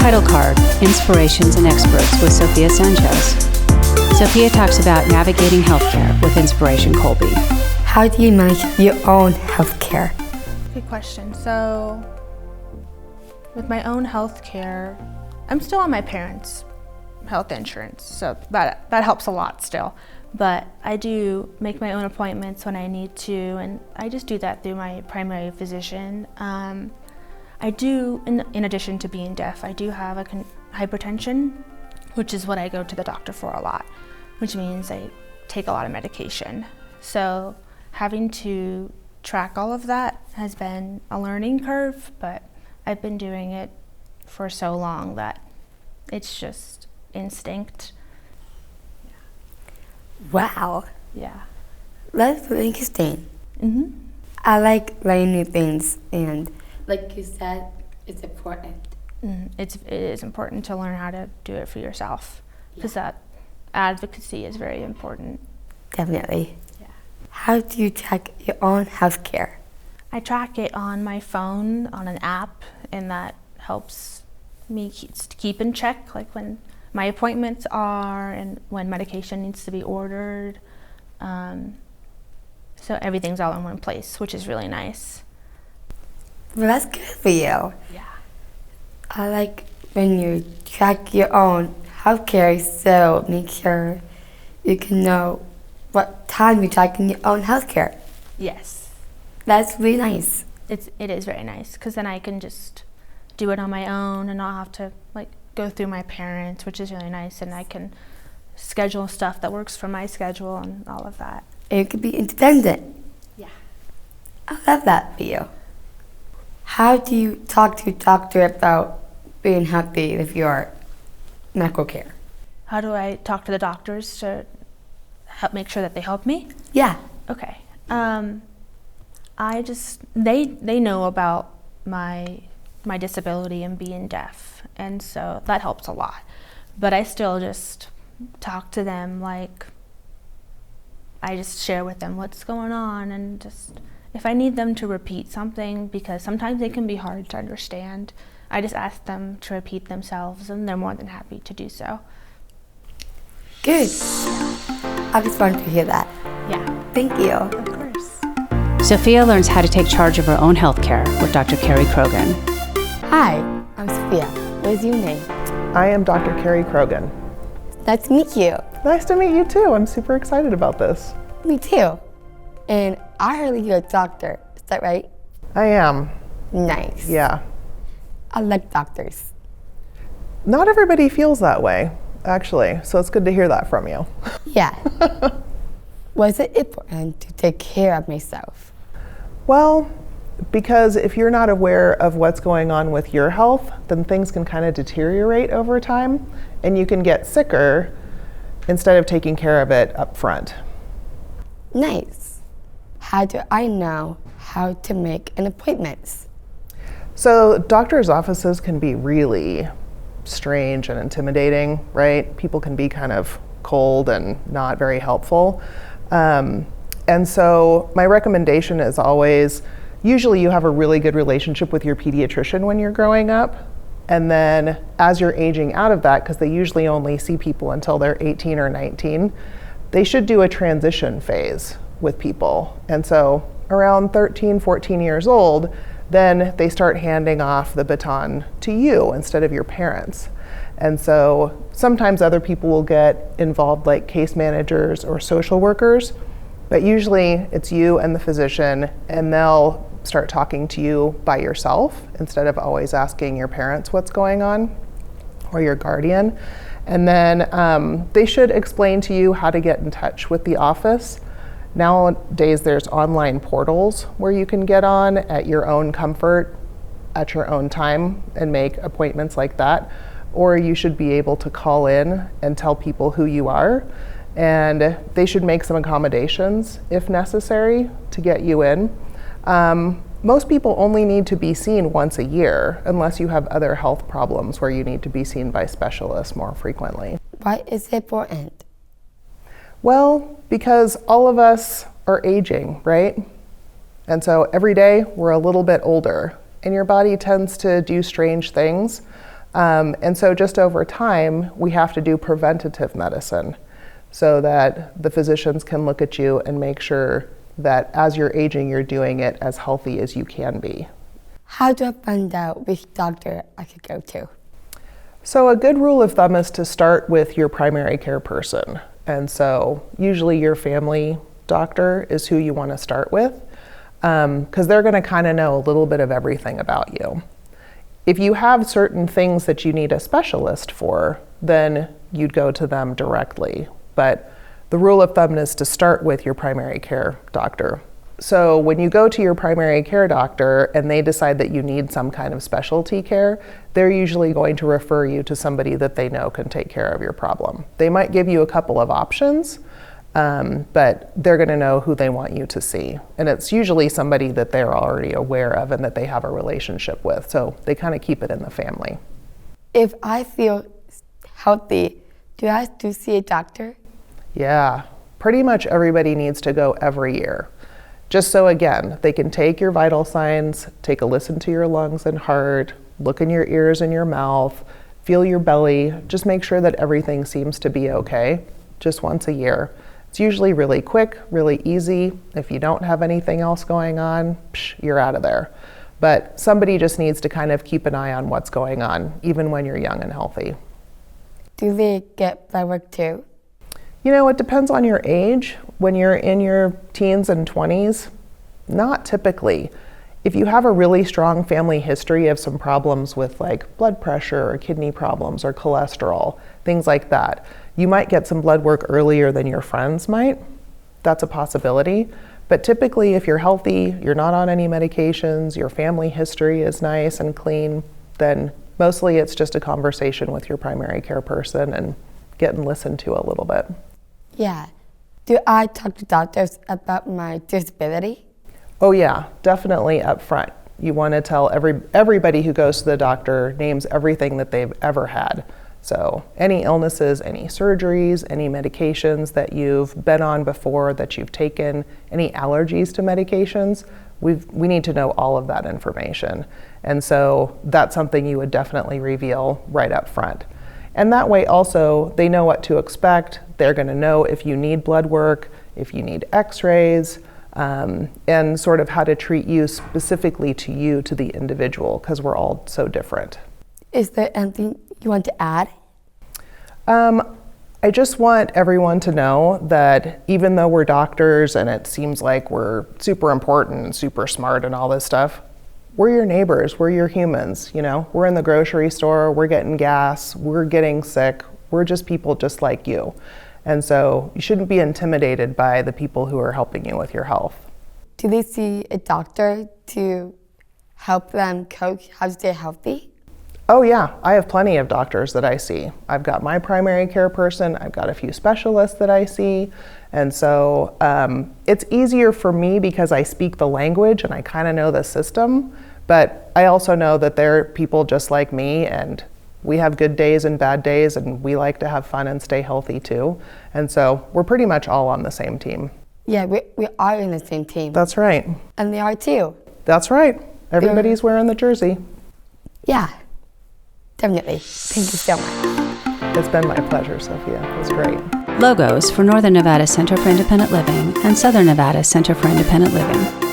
title card, Inspirations and Experts with Sofia Sanchez. Sofia talks about navigating healthcare with Inspiration Kolby. How do you manage your own healthcare? Good question. So, with my own healthcare, I'm still on my parents' health insurance, so that helps a lot still. But I do make my own appointments when I need to, and I just do that through my primary physician. I do, in addition to being deaf, I do have hypertension, which is what I go to the doctor for a lot, which means I take a lot of medication. So having to track all of that has been a learning curve, but I've been doing it for so long that it's just instinct. Wow. Yeah. That's really interesting. Mm-hmm. I like learning new things, and like you said, it's important. It is important to learn how to do it for yourself, because that advocacy is very important. Definitely. Yeah. How do you track your own healthcare? I track it on my phone, on an app, and that helps me keep in check, like when my appointments are and when medication needs to be ordered. So everything's all in one place, which is really nice. Well, that's good for you. Yeah. I like when you track your own healthcare, so make sure you can know what time you're tracking your own healthcare. Yes. That's really nice. It is very nice, because then I can just do it on my own and not have to go through my parents, which is really nice, and I can schedule stuff that works for my schedule and all of that. And you can be independent. Yeah. I love that for you. How do you talk to your doctor about being happy with your medical care? How do I talk to the doctors to help make sure that they help me? Yeah. Okay. They know about my disability and being deaf, and so that helps a lot. But I still just talk to them, like I just share with them what's going on, and just if I need them to repeat something, because sometimes they can be hard to understand, I just ask them to repeat themselves, and they're more than happy to do so. Good. I just wanted to hear that. Yeah. Thank you. Of course. Sofia learns how to take charge of her own healthcare with Dr. Cari Croghan. Hi, I'm Sofia. What's your name? I am Dr. Cari Croghan. Nice to meet you. Nice to meet you too. I'm super excited about this. Me too. And I heard you're a doctor. Is that right? I am. Nice. Yeah. I like doctors. Not everybody feels that way, actually, so it's good to hear that from you. Yeah. Was it important to take care of myself? Well, because if you're not aware of what's going on with your health, then things can kind of deteriorate over time, and you can get sicker instead of taking care of it up front. Nice. How do I know how to make an appointment? So doctors' offices can be really strange and intimidating, right? People can be kind of cold and not very helpful. And so my recommendation is always, usually you have a really good relationship with your pediatrician when you're growing up. And then as you're aging out of that, because they usually only see people until they're 18 or 19, they should do a transition phase with people. And so around 13, 14 years old, then they start handing off the baton to you instead of your parents. And so sometimes other people will get involved, like case managers or social workers, but usually it's you and the physician, and they'll start talking to you by yourself instead of always asking your parents what's going on or your guardian. And then they should explain to you how to get in touch with the office. Nowadays there's online portals where you can get on at your own comfort, at your own time, and make appointments like that. Or you should be able to call in and tell people who you are, and they should make some accommodations if necessary to get you in. Most people only need to be seen once a year unless you have other health problems where you need to be seen by specialists more frequently. Why is it important? Well, because all of us are aging, right? And so every day we're a little bit older, and your body tends to do strange things. And so just over time, we have to do preventative medicine so that the physicians can look at you and make sure that as you're aging, you're doing it as healthy as you can be. How do I find out which doctor I should go to? So a good rule of thumb is to start with your primary care person. And so usually your family doctor is who you want to start with, because they're going to kind of know a little bit of everything about you. If you have certain things that you need a specialist for, then you'd go to them directly. But the rule of thumb is to start with your primary care doctor. So when you go to your primary care doctor and they decide that you need some kind of specialty care, they're usually going to refer you to somebody that they know can take care of your problem. They might give you a couple of options, but they're going to know who they want you to see. And it's usually somebody that they're already aware of and that they have a relationship with. So they kind of keep it in the family. If I feel healthy, do I have to see a doctor? Yeah, pretty much everybody needs to go every year. Just so, again, they can take your vital signs, take a listen to your lungs and heart, look in your ears and your mouth, feel your belly, just make sure that everything seems to be okay, just once a year. It's usually really quick, really easy. If you don't have anything else going on, you're out of there. But somebody just needs to kind of keep an eye on what's going on, even when you're young and healthy. Do they get blood work too? You know, it depends on your age. When you're in your teens and 20s, not typically. If you have a really strong family history of some problems with like blood pressure or kidney problems or cholesterol, things like that, you might get some blood work earlier than your friends might. That's a possibility. But typically, if you're healthy, you're not on any medications, your family history is nice and clean, then mostly it's just a conversation with your primary care person and getting listened to a little bit. Yeah. Do I talk to doctors about my disability? Oh yeah, definitely up front. You want to tell everybody who goes to the doctor names everything that they've ever had. So any illnesses, any surgeries, any medications that you've been on before, that you've taken, any allergies to medications, we need to know all of that information. And so that's something you would definitely reveal right up front. And that way also, they know what to expect. They're going to know if you need blood work, if you need x-rays, and sort of how to treat you specifically to you, to the individual, because we're all so different. Is there anything you want to add? I just want everyone to know that even though we're doctors and it seems like we're super important and super smart and all this stuff, we're your neighbors, we're your humans, you know? We're in the grocery store, we're getting gas, we're getting sick, we're just people just like you. And so you shouldn't be intimidated by the people who are helping you with your health. Do they see a doctor to help them coach how to stay healthy? Oh yeah, I have plenty of doctors that I see. I've got my primary care person, I've got a few specialists that I see, and so it's easier for me because I speak the language and I kind of know the system, but I also know that they're people just like me, and we have good days and bad days, and we like to have fun and stay healthy too, and so we're pretty much all on the same team. Yeah, we are in the same team. That's right. And they are too. That's right. Everybody's wearing the jersey. Yeah. Definitely. Thank you so much. It's been my pleasure, Sophia. It was great. Logos for Northern Nevada Center for Independent Living and Southern Nevada Center for Independent Living.